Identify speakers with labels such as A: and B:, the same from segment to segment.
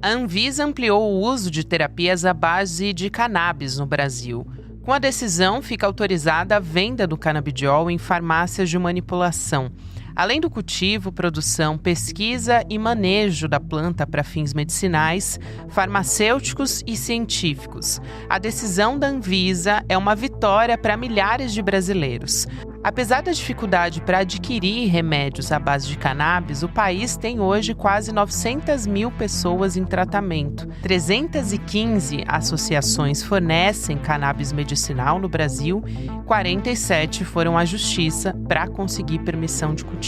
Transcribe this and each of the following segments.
A: A Anvisa ampliou o uso de terapias à base de cannabis no Brasil. Com a decisão, fica autorizada a venda do canabidiol em farmácias de manipulação. Além do cultivo, produção, pesquisa e manejo da planta para fins medicinais, farmacêuticos e científicos. A decisão da Anvisa é uma vitória para milhares de brasileiros. Apesar da dificuldade para adquirir remédios à base de cannabis, o país tem hoje quase 900 mil pessoas em tratamento. 315 associações fornecem cannabis medicinal no Brasil, 47 foram à justiça para conseguir permissão de cultivo.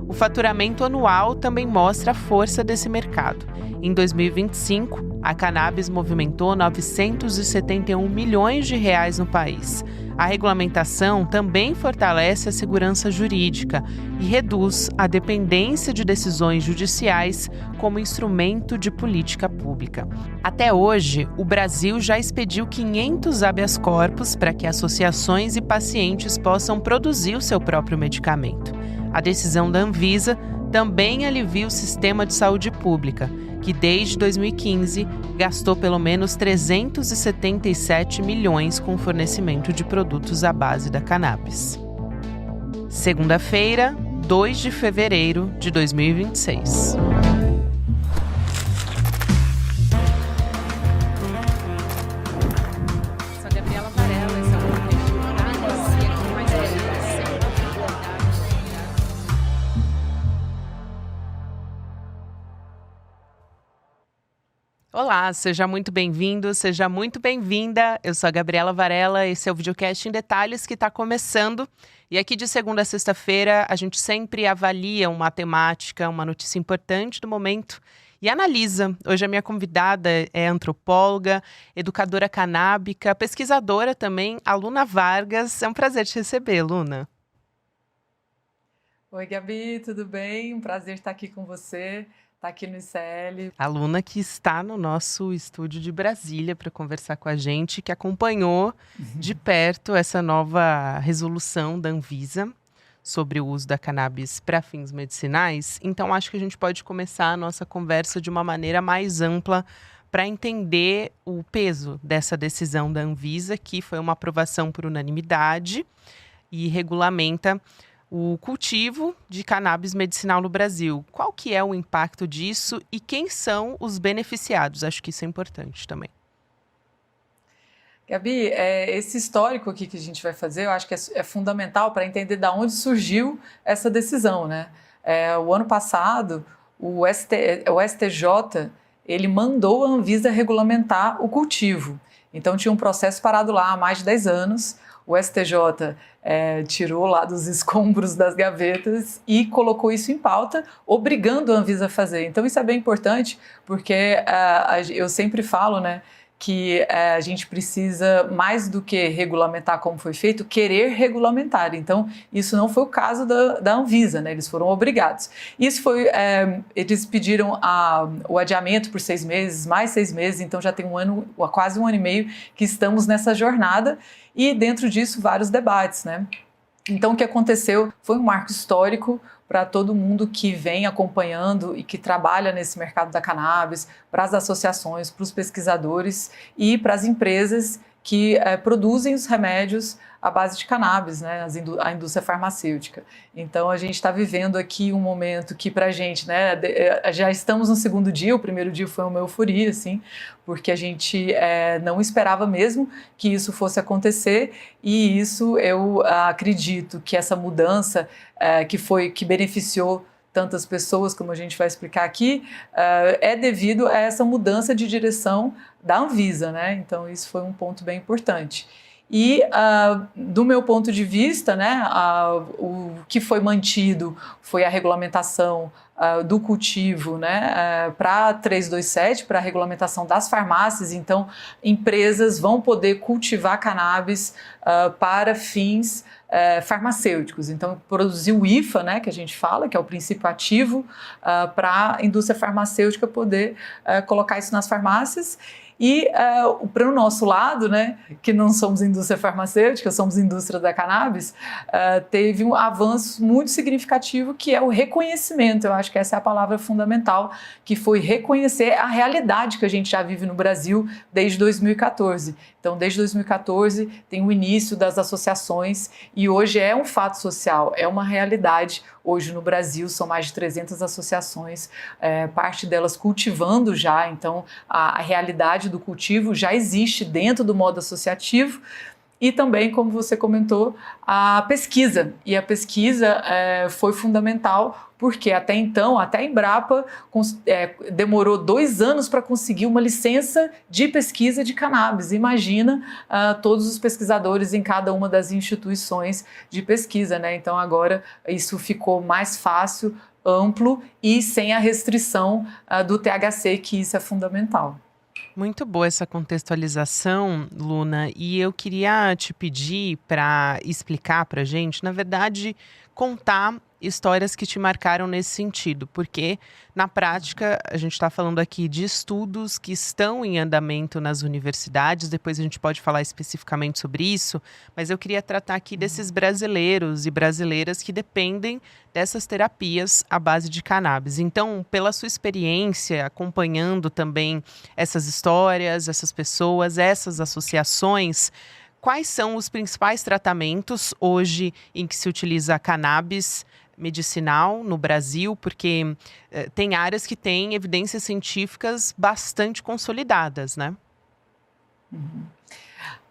A: O faturamento anual também mostra a força desse mercado. Em 2025, a cannabis movimentou 971 milhões de reais no país. A regulamentação também fortalece a segurança jurídica e reduz a dependência de decisões judiciais como instrumento de política pública. Até hoje, o Brasil já expediu 500 habeas corpus para que associações e pacientes possam produzir o seu próprio medicamento. A decisão da Anvisa também alivia o sistema de saúde pública, que desde 2015 gastou pelo menos 377 milhões com o fornecimento de produtos à base da cannabis. Segunda-feira, 2 de fevereiro de 2026. Olá, seja muito bem-vindo, seja muito bem-vinda. Eu sou a Gabriela Varela, esse é o Videocast em Detalhes que está começando. E aqui de segunda a sexta-feira a gente sempre avalia uma temática, uma notícia importante do momento e analisa. Hoje a minha convidada é antropóloga, educadora canábica, pesquisadora também, a Luna Vargas. É um prazer te receber, Luna.
B: Oi, Gabi, tudo bem? Um prazer estar aqui com você. Está aqui no ICL.
A: A Luna que está no nosso estúdio de Brasília para conversar com a gente, que acompanhou de perto essa nova resolução da Anvisa sobre o uso da cannabis para fins medicinais. Então, acho que a gente pode começar a nossa conversa de uma maneira mais ampla para entender o peso dessa decisão da Anvisa, que foi uma aprovação por unanimidade e regulamenta o cultivo de cannabis medicinal no Brasil. Qual que é o impacto disso e quem são os beneficiados? Acho que isso é importante também.
B: Gabi, esse histórico aqui que a gente vai fazer, eu acho que é fundamental para entender de onde surgiu essa decisão, né? O ano passado, o STJ, ele mandou a Anvisa regulamentar o cultivo. Então, tinha um processo parado lá há mais de 10 anos. O STJ tirou lá dos escombros das gavetas e colocou isso em pauta, obrigando a Anvisa a fazer. Então isso é bem importante, porque eu sempre falo, né, que a gente precisa, mais do que regulamentar como foi feito, querer regulamentar. Então, isso não foi o caso da Anvisa, né? Eles foram obrigados. Isso foi, eles pediram o adiamento por 6 meses, mais 6 meses, então já tem quase um ano e meio que estamos nessa jornada e dentro disso vários debates, né? Então, o que aconteceu foi um marco histórico para todo mundo que vem acompanhando e que trabalha nesse mercado da cannabis, para as associações, para os pesquisadores e para as empresas que produzem os remédios à base de cannabis, né, a indústria farmacêutica. Então, a gente está vivendo aqui um momento que, para a gente, né, já estamos no segundo dia, o primeiro dia foi uma euforia, assim, porque a gente não esperava mesmo que isso fosse acontecer, e isso eu acredito que essa mudança que beneficiou tantas pessoas, como a gente vai explicar aqui, é devido a essa mudança de direção da Anvisa, né? Então, isso foi um ponto bem importante. E, do meu ponto de vista, né, o que foi mantido foi a regulamentação do cultivo, né, para 327, para a regulamentação das farmácias. Então, empresas vão poder cultivar cannabis para fins farmacêuticos. Então, produzir o IFA, né, que a gente fala, que é o princípio ativo, para a indústria farmacêutica poder colocar isso nas farmácias. E para o nosso lado, né, que não somos indústria farmacêutica, somos indústria da cannabis, teve um avanço muito significativo, que é o reconhecimento. Eu acho que essa é a palavra fundamental, que foi reconhecer a realidade que a gente já vive no Brasil desde 2014. Então, desde 2014, tem o início das associações e hoje é um fato social, é uma realidade. Hoje no Brasil são mais de 300 associações, parte delas cultivando já, então a realidade do cultivo já existe dentro do modo associativo. E também, como você comentou, a pesquisa. E a pesquisa foi fundamental, porque até então, até a Embrapa demorou 2 anos para conseguir uma licença de pesquisa de cannabis. Imagina todos os pesquisadores em cada uma das instituições de pesquisa, né? Então agora isso ficou mais fácil, amplo e sem a restrição do THC, que isso é fundamental.
A: Muito boa essa contextualização, Luna, e eu queria te pedir para explicar para a gente, na verdade, contar histórias que te marcaram nesse sentido, porque na prática a gente está falando aqui de estudos que estão em andamento nas universidades, depois a gente pode falar especificamente sobre isso, mas eu queria tratar aqui desses brasileiros e brasileiras que dependem dessas terapias à base de cannabis. Então, pela sua experiência, acompanhando também essas histórias, essas pessoas, essas associações, quais são os principais tratamentos hoje em que se utiliza cannabis medicinal no Brasil? Porque tem áreas que têm evidências científicas bastante consolidadas, né?
B: Uhum.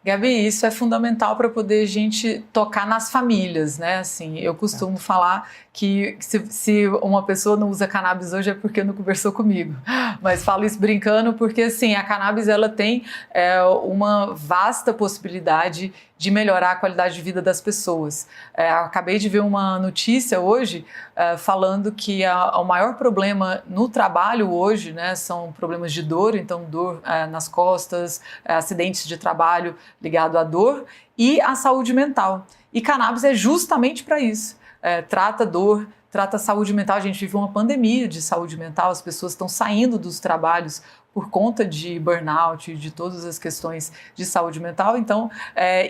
B: Gabi, isso é fundamental para poder a gente tocar nas famílias, né? Assim, eu costumo falar que se uma pessoa não usa cannabis hoje é porque não conversou comigo. Mas falo isso brincando porque, assim, a cannabis ela tem uma vasta possibilidade de melhorar a qualidade de vida das pessoas. Acabei de ver uma notícia hoje falando que o maior problema no trabalho hoje, né, são problemas de dor, então dor nas costas, acidentes de trabalho ligado à dor e à saúde mental. E cannabis é justamente para isso. Trata dor, trata saúde mental. A gente vive uma pandemia de saúde mental, as pessoas estão saindo dos trabalhos por conta de burnout, de todas as questões de saúde mental. Então,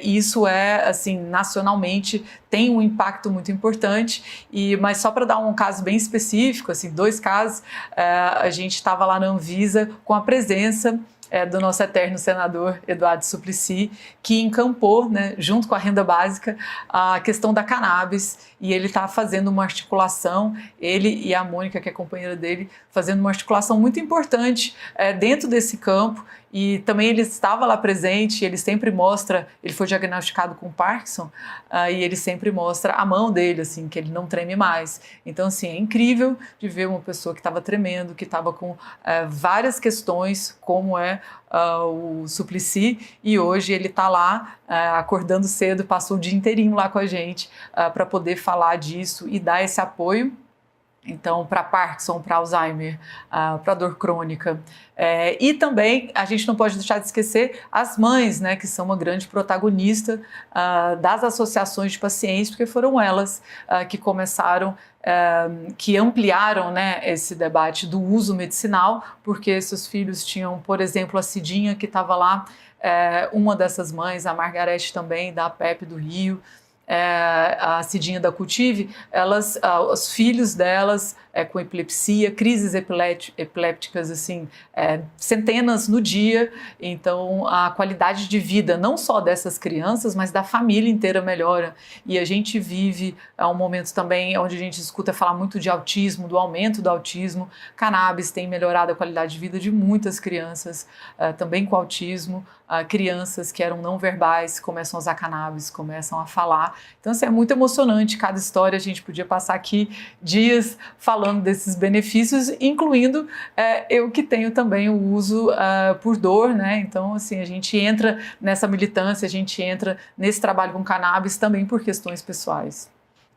B: isso assim, nacionalmente tem um impacto muito importante. Mas só para dar um caso bem específico, assim, 2 casos, a gente estava lá na Anvisa com a presença do nosso eterno senador Eduardo Suplicy, que encampou, né, junto com a renda básica, a questão da cannabis, e ele está fazendo uma articulação, ele e a Mônica, que é companheira dele, fazendo uma articulação muito importante dentro desse campo. E também ele estava lá presente, ele sempre mostra, ele foi diagnosticado com Parkinson, e ele sempre mostra a mão dele, assim, que ele não treme mais. Então, assim, é incrível de ver uma pessoa que estava tremendo, que estava com várias questões, como o Suplicy, e hoje ele está lá acordando cedo, passou o dia inteirinho lá com a gente para poder falar disso e dar esse apoio. Então, para Parkinson, para Alzheimer, para dor crônica. E também a gente não pode deixar de esquecer as mães, né, que são uma grande protagonista das associações de pacientes, porque foram elas que começaram, que ampliaram, né, esse debate do uso medicinal, porque seus filhos tinham, por exemplo, a Cidinha, que estava lá, uma dessas mães, a Margarete também, da APEP do Rio, a Cidinha da Cultive, os filhos delas com epilepsia, crises epilépticas, assim, centenas no dia. Então, a qualidade de vida, não só dessas crianças, mas da família inteira melhora. E a gente vive um momento também onde a gente escuta falar muito de autismo, do aumento do autismo. Cannabis tem melhorado a qualidade de vida de muitas crianças, também com autismo. Crianças que eram não verbais começam a usar cannabis, começam a falar. Então, assim, é muito emocionante cada história. A gente podia passar aqui dias falando desses benefícios, incluindo eu que tenho também o uso por dor, né? Então, assim, a gente entra nessa militância, a gente entra nesse trabalho com cannabis também por questões pessoais.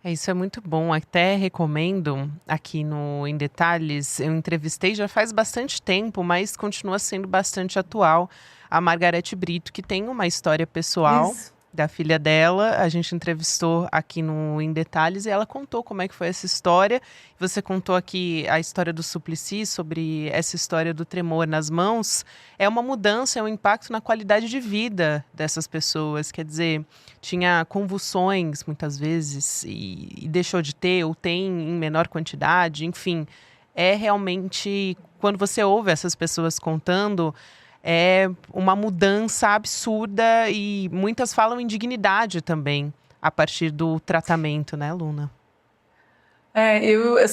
A: Isso é muito bom, até recomendo aqui no Em Detalhes, eu entrevistei já faz bastante tempo, mas continua sendo bastante atual, a Margarete Brito, que tem uma história pessoal.
B: Isso.
A: da filha dela. A gente entrevistou aqui no Em Detalhes e ela contou como é que foi essa história. Você contou aqui a história do Suplicy, sobre essa história do tremor nas mãos. É uma mudança, é um impacto na qualidade de vida dessas pessoas. Quer dizer, tinha convulsões muitas vezes e deixou de ter, ou tem em menor quantidade, enfim. É realmente, quando você ouve essas pessoas contando, é uma mudança absurda e muitas falam em dignidade também a partir do tratamento, né, Luna?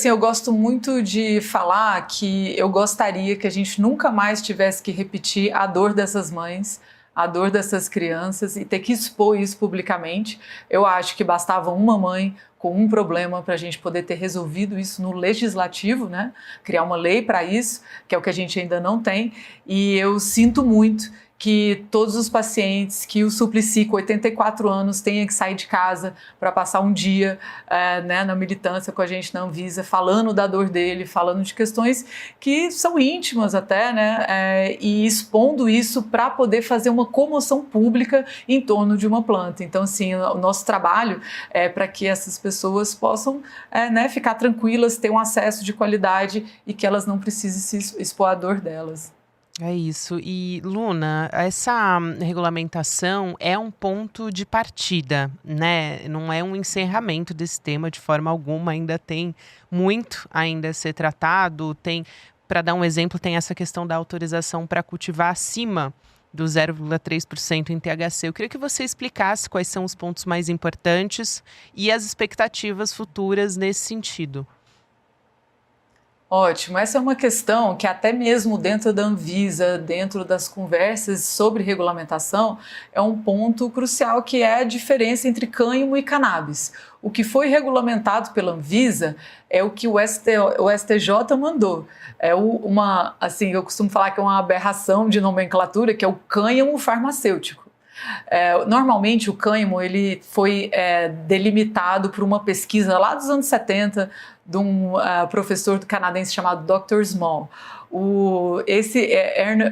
B: Eu gosto muito de falar que eu gostaria que a gente nunca mais tivesse que repetir a dor dessas mães, a dor dessas crianças e ter que expor isso publicamente. Eu acho que bastava uma mãe com um problema para a gente poder ter resolvido isso no legislativo, né? Criar uma lei para isso, que é o que a gente ainda não tem. E eu sinto muito que todos os pacientes, que o Suplicy, com 84 anos, tenha que sair de casa para passar um dia né, na militância com a gente na Anvisa, falando da dor dele, falando de questões que são íntimas até, né, e expondo isso para poder fazer uma comoção pública em torno de uma planta. Então, assim, o nosso trabalho é para que essas pessoas possam né, ficar tranquilas, ter um acesso de qualidade e que elas não precisem se expor à dor delas.
A: É isso. E, Luna, essa regulamentação é um ponto de partida, né? Não é um encerramento desse tema de forma alguma. Ainda tem muito ainda a ser tratado. Tem, para dar um exemplo, tem essa questão da autorização para cultivar acima do 0,3% em THC. Eu queria que você explicasse quais são os pontos mais importantes e as expectativas futuras nesse sentido.
B: Ótimo, essa é uma questão que até mesmo dentro da Anvisa, dentro das conversas sobre regulamentação, é um ponto crucial, que é a diferença entre cânhamo e cannabis. O que foi regulamentado pela Anvisa é o que o STJ mandou. Assim, eu costumo falar que é uma aberração de nomenclatura, que é o cânhamo farmacêutico. Normalmente o cânhamo ele foi delimitado por uma pesquisa lá dos anos 70 de um professor canadense chamado Dr. Small.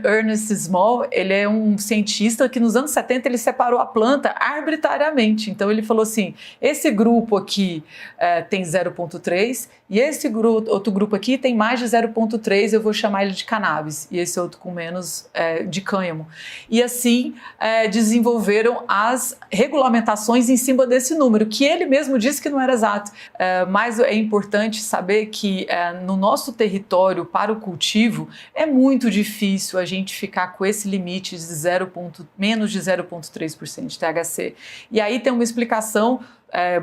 B: Ernest Small, ele é um cientista que nos anos 70 ele separou a planta arbitrariamente. Então ele falou assim, esse grupo aqui tem 0,3 e esse outro grupo aqui tem mais de 0,3, eu vou chamar ele de cannabis, e esse outro com menos de cânhamo. E assim desenvolveram as regulamentações em cima desse número, que ele mesmo disse que não era exato. Mas é importante saber que no nosso território, para o cultivo, é muito difícil a gente ficar com esse limite de menos de 0,3% de THC. E aí tem uma explicação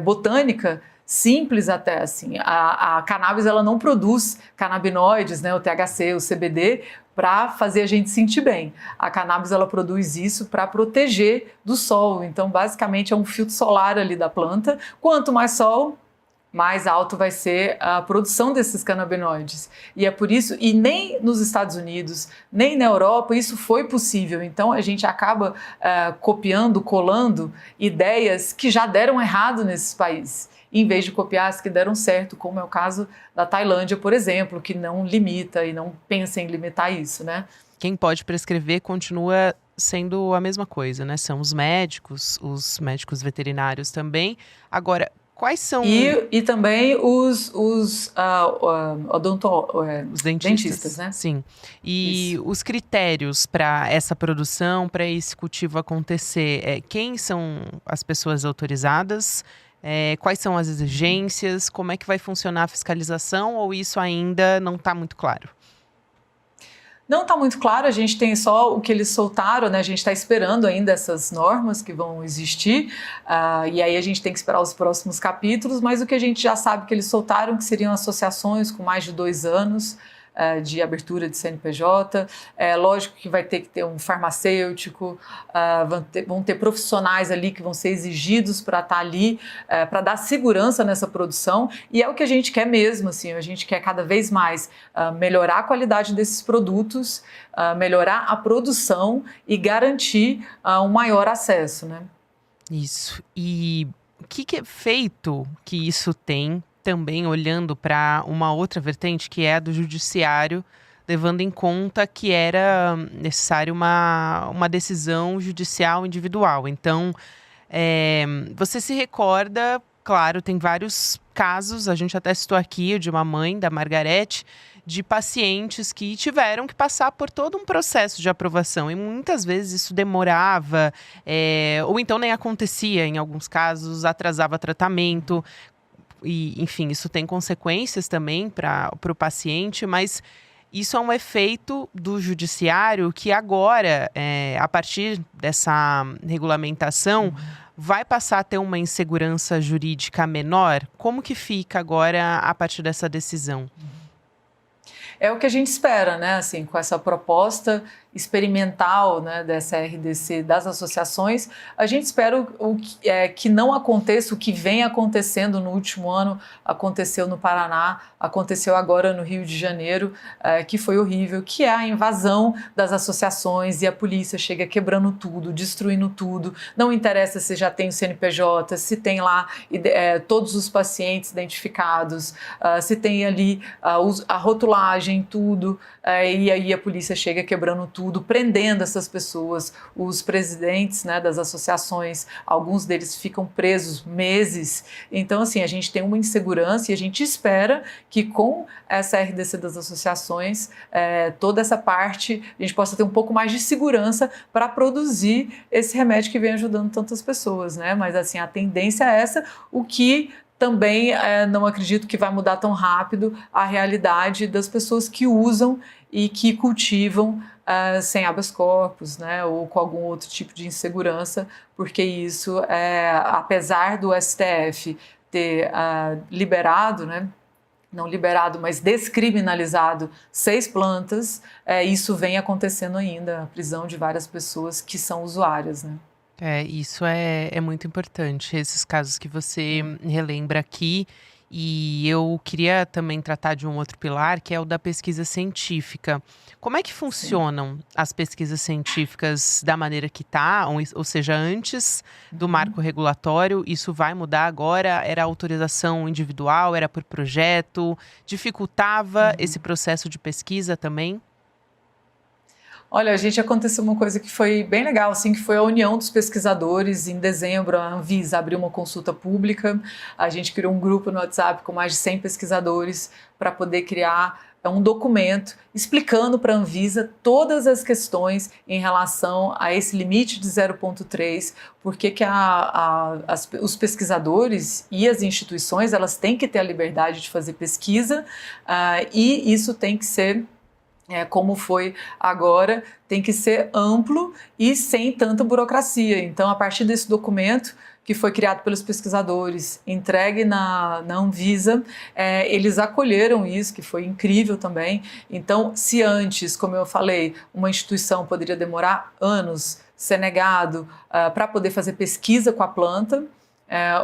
B: botânica simples até, assim. A cannabis ela não produz canabinoides, né, o THC, o CBD, para fazer a gente sentir bem. A cannabis ela produz isso para proteger do sol. Então, basicamente, é um filtro solar ali da planta. Quanto mais sol, mais alto vai ser a produção desses canabinoides. E é por isso, e nem nos Estados Unidos, nem na Europa, isso foi possível. Então, a gente acaba copiando, colando ideias que já deram errado nesses países, em vez de copiar as que deram certo, como é o caso da Tailândia, por exemplo, que não limita e não pensa em limitar isso, né?
A: Quem pode prescrever continua sendo a mesma coisa, né? São os médicos veterinários também. Agora, quais são...
B: E também os dentistas, né?
A: Sim. E os critérios para essa produção, para esse cultivo acontecer, quem são as pessoas autorizadas? Quais são as exigências? Como é que vai funcionar a fiscalização? Ou isso ainda não está muito claro?
B: Não está muito claro, a gente tem só o que eles soltaram, né? A gente está esperando ainda essas normas que vão existir, e aí a gente tem que esperar os próximos capítulos, mas o que a gente já sabe que eles soltaram, que seriam associações com mais de 2 anos de abertura de CNPJ, lógico que vai ter que ter um farmacêutico, vão ter profissionais ali que vão ser exigidos para estar ali, para dar segurança nessa produção, e é o que a gente quer mesmo, assim, a gente quer cada vez mais melhorar a qualidade desses produtos, melhorar a produção e garantir um maior acesso, né?
A: Isso. E o que efeito que isso tem, também olhando para uma outra vertente, que é a do judiciário, levando em conta que era necessário uma decisão judicial individual. Então, Você se recorda, claro, tem vários casos, a gente até citou aqui o de uma mãe, da Margarete, de pacientes que tiveram que passar por todo um processo de aprovação. E muitas vezes isso demorava, ou então nem acontecia, em alguns casos, atrasava tratamento. E, enfim, isso tem consequências também para o paciente, mas isso é um efeito do judiciário que agora, a partir dessa regulamentação, vai passar a ter uma insegurança jurídica menor? Como que fica agora a partir dessa decisão?
B: É o que a gente espera, né? Assim, com essa proposta experimental, né, dessa RDC das associações, a gente espera que não aconteça o que vem acontecendo no último ano, aconteceu no Paraná, aconteceu agora no Rio de Janeiro, que foi horrível, que é a invasão das associações e a polícia chega quebrando tudo, destruindo tudo, não interessa se já tem o CNPJ, se tem lá todos os pacientes identificados, se tem ali a rotulagem, tudo, e aí a polícia chega quebrando tudo, prendendo essas pessoas, os presidentes, né, das associações, alguns deles ficam presos meses. Então, assim, a gente tem uma insegurança e a gente espera que com essa RDC das associações, toda essa parte, a gente possa ter um pouco mais de segurança para produzir esse remédio que vem ajudando tantas pessoas, né? Mas, assim, a tendência é essa, o que também não acredito que vai mudar tão rápido a realidade das pessoas que usam e que cultivam sem habeas corpus, né, ou com algum outro tipo de insegurança, porque isso, apesar do STF ter liberado, né, não liberado, mas descriminalizado 6 plantas, isso vem acontecendo ainda, a prisão de várias pessoas que são usuárias, né.
A: Isso é muito importante, esses casos que você relembra aqui. E eu queria também tratar de um outro pilar, que é o da pesquisa científica. Como é que funcionam as pesquisas científicas da maneira que está? Ou seja, antes do marco regulatório, isso vai mudar agora? Era autorização individual, era por projeto? Dificultava esse processo de pesquisa também?
B: Olha, a gente aconteceu uma coisa que foi bem legal, assim, que foi a união dos pesquisadores. Em dezembro, a Anvisa abriu uma consulta pública, a gente criou um grupo no WhatsApp com mais de 100 pesquisadores para poder criar um documento explicando para a Anvisa todas as questões em relação a esse limite de 0,3, porque que os pesquisadores e as instituições, elas têm que ter a liberdade de fazer pesquisa, e isso tem que ser como foi agora, tem que ser amplo e sem tanta burocracia. Então, a partir desse documento, que foi criado pelos pesquisadores, entregue na Anvisa, eles acolheram isso, que foi incrível também. Então, se antes, como eu falei, uma instituição poderia demorar anos, ser negado para poder fazer pesquisa com a planta,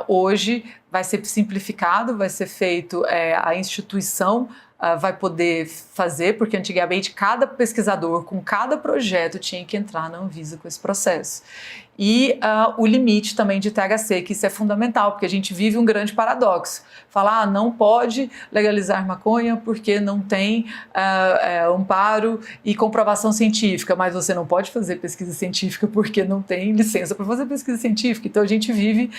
B: hoje vai ser simplificado, vai ser feito, a instituição vai poder fazer, porque antigamente cada pesquisador com cada projeto tinha que entrar na Anvisa com esse processo. E o limite também de THC, que isso é fundamental, porque a gente vive um grande paradoxo. Falar, não pode legalizar maconha porque não tem amparo e comprovação científica, mas você não pode fazer pesquisa científica porque não tem licença para fazer pesquisa científica. Então a gente vive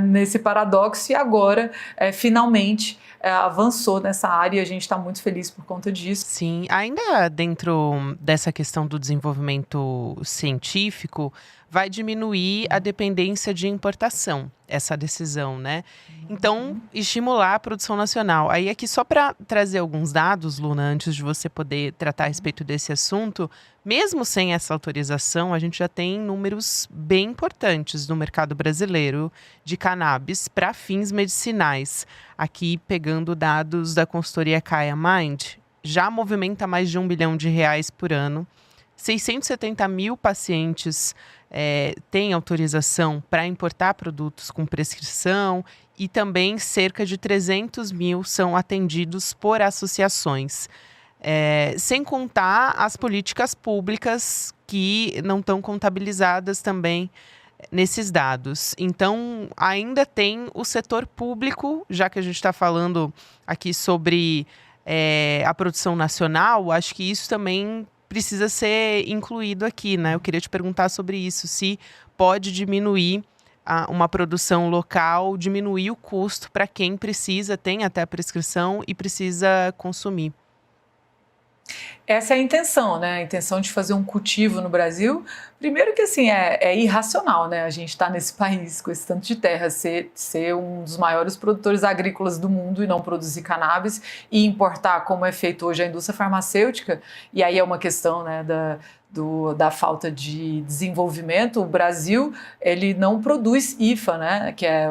B: nesse paradoxo e agora, finalmente, avançou nessa área e a gente está muito feliz por conta disso.
A: Sim, ainda dentro dessa questão do desenvolvimento científico, vai diminuir a dependência de importação, essa decisão, né? Então, estimular a produção nacional. Aí aqui só para trazer alguns dados, Luna, antes de você poder tratar a respeito desse assunto, mesmo sem essa autorização, a gente já tem números bem importantes no mercado brasileiro de cannabis para fins medicinais. Aqui, pegando dados da consultoria Kaya Mind, já movimenta mais de R$ 1 bilhão por ano. 670 mil pacientes têm autorização para importar produtos com prescrição e também cerca de 300 mil são atendidos por associações. Sem contar as políticas públicas que não estão contabilizadas também nesses dados. Então, ainda tem o setor público, já que a gente está falando aqui sobre a produção nacional, acho que isso também precisa ser incluído aqui, né? Eu queria te perguntar sobre isso, se pode diminuir uma produção local, diminuir o custo para quem precisa, tem até a prescrição e precisa consumir.
B: Essa é a intenção, né? A intenção de fazer um cultivo no Brasil. Primeiro que, assim, é irracional, né? A gente está nesse país com esse tanto de terra, ser um dos maiores produtores agrícolas do mundo e não produzir cannabis e importar, como é feito hoje a indústria farmacêutica. E aí é uma questão, né, da falta de desenvolvimento. O Brasil, ele não produz IFA, né, que é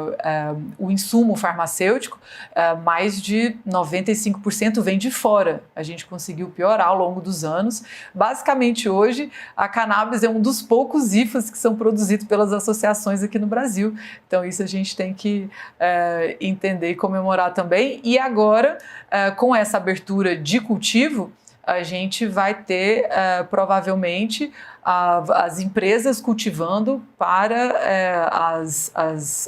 B: o insumo farmacêutico, mais de 95% vem de fora. A gente conseguiu piorar ao longo dos anos. Basicamente, hoje, a cannabis é um dos poucos IFAs que são produzidos pelas associações aqui no Brasil. Então, isso a gente tem que entender e comemorar também. E agora, com essa abertura de cultivo, a gente vai ter, provavelmente, as empresas cultivando para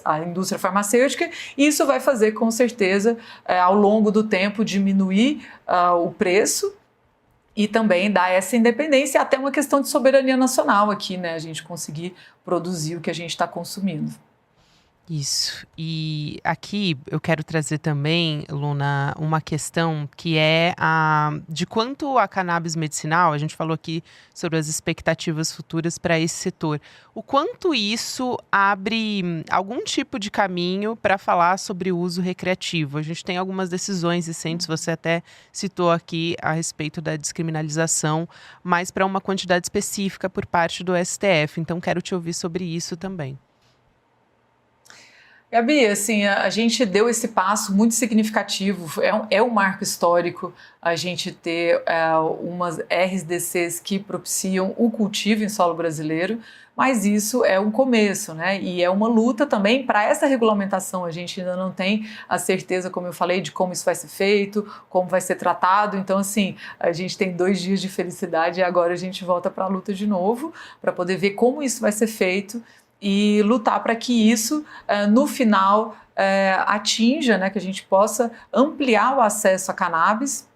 B: a indústria farmacêutica, e isso vai fazer, com certeza, ao longo do tempo, diminuir o preço e também dar essa independência, até uma questão de soberania nacional aqui, né? A gente conseguir produzir o que a gente está consumindo.
A: Isso. E aqui eu quero trazer também, Luna, uma questão que é de quanto a cannabis medicinal, a gente falou aqui sobre as expectativas futuras para esse setor, o quanto isso abre algum tipo de caminho para falar sobre o uso recreativo. A gente tem algumas decisões recentes, você até citou aqui a respeito da descriminalização, mas para uma quantidade específica por parte do STF. Então quero te ouvir sobre isso também.
B: Gabi, assim, a gente deu esse passo muito significativo, é um marco histórico a gente ter umas RDCs que propiciam o cultivo em solo brasileiro, mas isso é um começo, né? E é uma luta também para essa regulamentação. A gente ainda não tem a certeza, como eu falei, de como isso vai ser feito, como vai ser tratado. Então, assim, a gente tem 2 dias de felicidade e agora a gente volta para a luta de novo, para poder ver como isso vai ser feito e lutar para que isso, no final, atinja, né, que a gente possa ampliar o acesso a cannabis.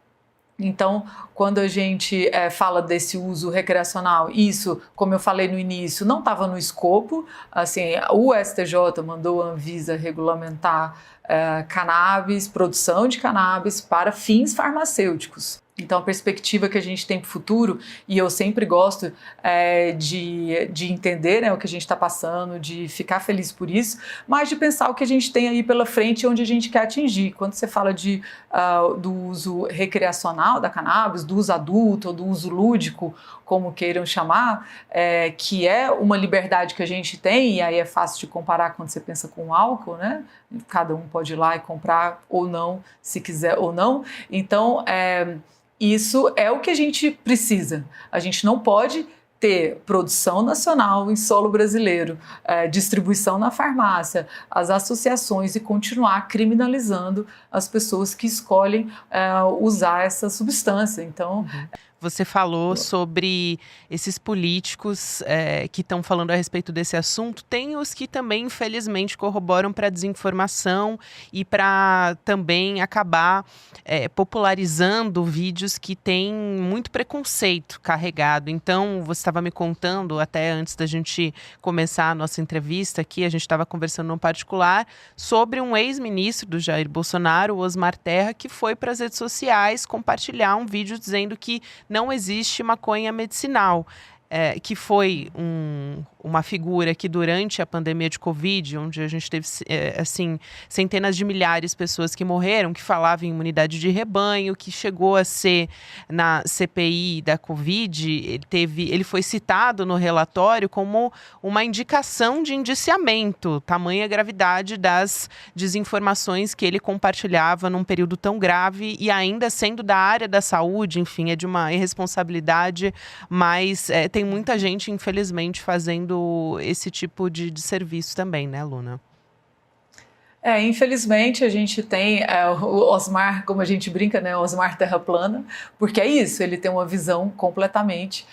B: Então, quando a gente fala desse uso recreacional, isso, como eu falei no início, não estava no escopo. Assim, o STJ mandou a Anvisa regulamentar cannabis, produção de cannabis para fins farmacêuticos. Então, a perspectiva que a gente tem para o futuro, e eu sempre gosto de entender, né, o que a gente está passando, de ficar feliz por isso, mas de pensar o que a gente tem aí pela frente e onde a gente quer atingir. Quando você fala do uso recreacional da cannabis, do uso adulto ou do uso lúdico, como queiram chamar, que é uma liberdade que a gente tem, e aí é fácil de comparar quando você pensa com o álcool, né? Cada um pode ir lá e comprar ou não, se quiser ou não. Então, isso é o que a gente precisa. A gente não pode ter produção nacional em solo brasileiro, distribuição na farmácia, as associações e continuar criminalizando as pessoas que escolhem usar essa substância. Então,
A: Você falou sobre esses políticos que estão falando a respeito desse assunto. Tem os que também, infelizmente, corroboram para a desinformação e para também acabar popularizando vídeos que têm muito preconceito carregado. Então, você estava me contando, até antes da gente começar a nossa entrevista aqui, a gente estava conversando no particular, sobre um ex-ministro do Jair Bolsonaro, o Osmar Terra, que foi para as redes sociais compartilhar um vídeo dizendo que não existe maconha medicinal, que foi uma figura que durante a pandemia de Covid, onde a gente teve assim, centenas de milhares de pessoas que morreram, que falavam em imunidade de rebanho, que chegou a ser na CPI da Covid, ele foi citado no relatório como uma indicação de indiciamento, tamanha gravidade das desinformações que ele compartilhava num período tão grave e ainda sendo da área da saúde, enfim, é de uma irresponsabilidade, mas tem muita gente, infelizmente, fazendo esse tipo de serviço também, né, Luna?
B: Infelizmente a gente tem o Osmar, como a gente brinca, né, Osmar Terra Plana, porque é isso, ele tem uma visão completamente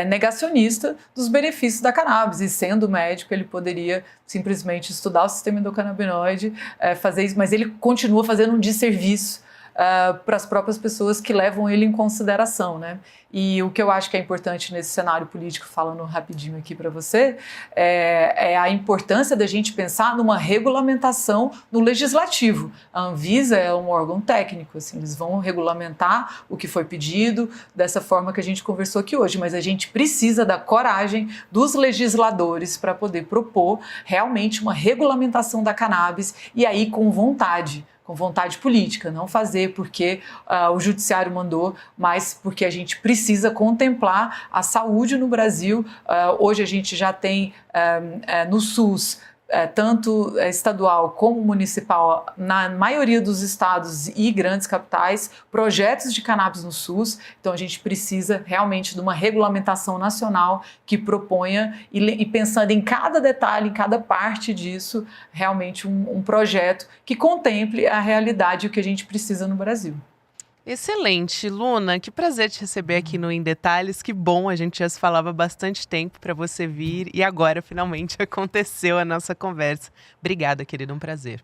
B: negacionista dos benefícios da cannabis, e sendo médico ele poderia simplesmente estudar o sistema endocannabinoide, fazer isso, mas ele continua fazendo um desserviço para as próprias pessoas que levam ele em consideração, né? E o que eu acho que é importante nesse cenário político, falando rapidinho aqui para você, é a importância da gente pensar numa regulamentação no legislativo. A Anvisa é um órgão técnico, assim, eles vão regulamentar o que foi pedido dessa forma que a gente conversou aqui hoje, mas a gente precisa da coragem dos legisladores para poder propor realmente uma regulamentação da cannabis e aí com vontade política, não fazer porque o judiciário mandou, mas porque a gente precisa contemplar a saúde no Brasil. Hoje a gente já tem no SUS, tanto estadual como municipal, na maioria dos estados e grandes capitais, projetos de cannabis no SUS. Então a gente precisa realmente de uma regulamentação nacional que proponha e pensando em cada detalhe, em cada parte disso, realmente um projeto que contemple a realidade e o que a gente precisa no Brasil.
A: Excelente, Luna, que prazer te receber aqui no Em Detalhes, que bom, a gente já se falava há bastante tempo para você vir e agora finalmente aconteceu a nossa conversa. Obrigada, querida, um prazer.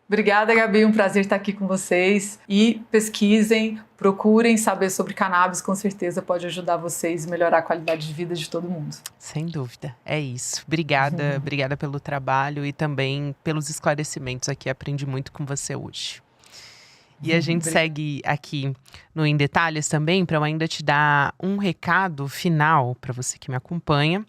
B: Obrigada, Gabi, um prazer estar aqui com vocês e pesquisem, procurem saber sobre cannabis, com certeza pode ajudar vocês a melhorar a qualidade de vida de todo mundo.
A: Sem dúvida, é isso. Obrigada, obrigada pelo trabalho e também pelos esclarecimentos aqui, aprendi muito com você hoje. E a gente segue aqui no Em Detalhes também para eu ainda te dar um recado final para você que me acompanha.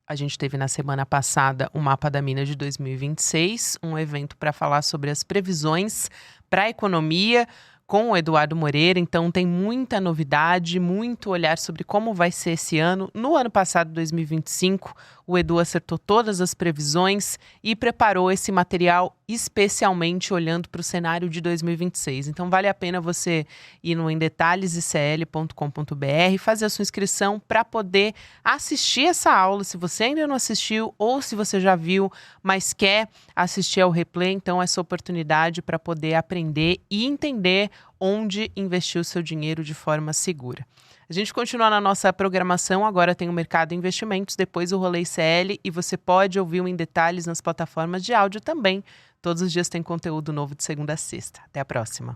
A: A gente teve na semana passada o Mapa da Mina de 2026, um evento para falar sobre as previsões para a economia com o Eduardo Moreira. Então tem muita novidade, muito olhar sobre como vai ser esse ano. No ano passado, 2025, o Edu acertou todas as previsões e preparou esse material especialmente olhando para o cenário de 2026. Então vale a pena você ir no emdetalhesicl.com.br, fazer a sua inscrição para poder assistir essa aula, se você ainda não assistiu ou se você já viu, mas quer assistir ao replay, então é sua oportunidade para poder aprender e entender onde investir o seu dinheiro de forma segura. A gente continua na nossa programação, agora tem o Mercado Investimentos, depois o Rolê ICL e você pode ouvir o Em Detalhes nas plataformas de áudio também. Todos os dias tem conteúdo novo de segunda a sexta. Até a próxima.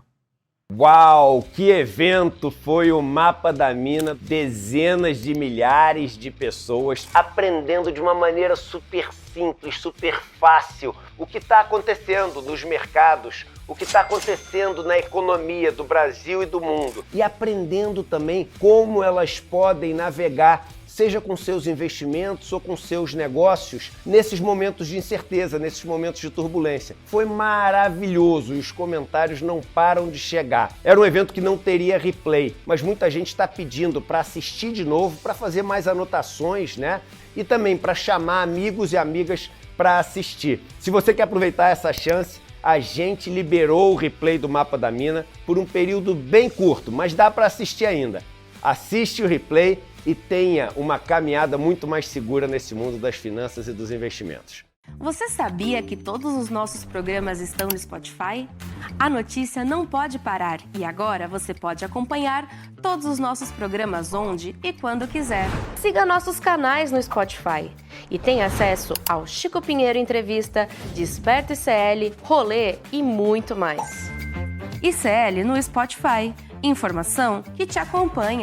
C: Uau, que evento foi o Mapa da Mina, dezenas de milhares de pessoas aprendendo de uma maneira super simples, super fácil o que está acontecendo nos mercados, o que está acontecendo na economia do Brasil e do mundo e aprendendo também como elas podem navegar, seja com seus investimentos ou com seus negócios, nesses momentos de incerteza, nesses momentos de turbulência. Foi maravilhoso e os comentários não param de chegar. Era um evento que não teria replay, mas muita gente está pedindo para assistir de novo, para fazer mais anotações, né? E também para chamar amigos e amigas para assistir. Se você quer aproveitar essa chance, a gente liberou o replay do Mapa da Mina por um período bem curto, mas dá para assistir ainda. Assiste o replay e tenha uma caminhada muito mais segura nesse mundo das finanças e dos investimentos.
D: Você sabia que todos os nossos programas estão no Spotify? A notícia não pode parar e agora você pode acompanhar todos os nossos programas onde e quando quiser. Siga nossos canais no Spotify e tenha acesso ao Chico Pinheiro Entrevista, Desperta ICL, Rolê e muito mais. ICL no Spotify. Informação que te acompanha.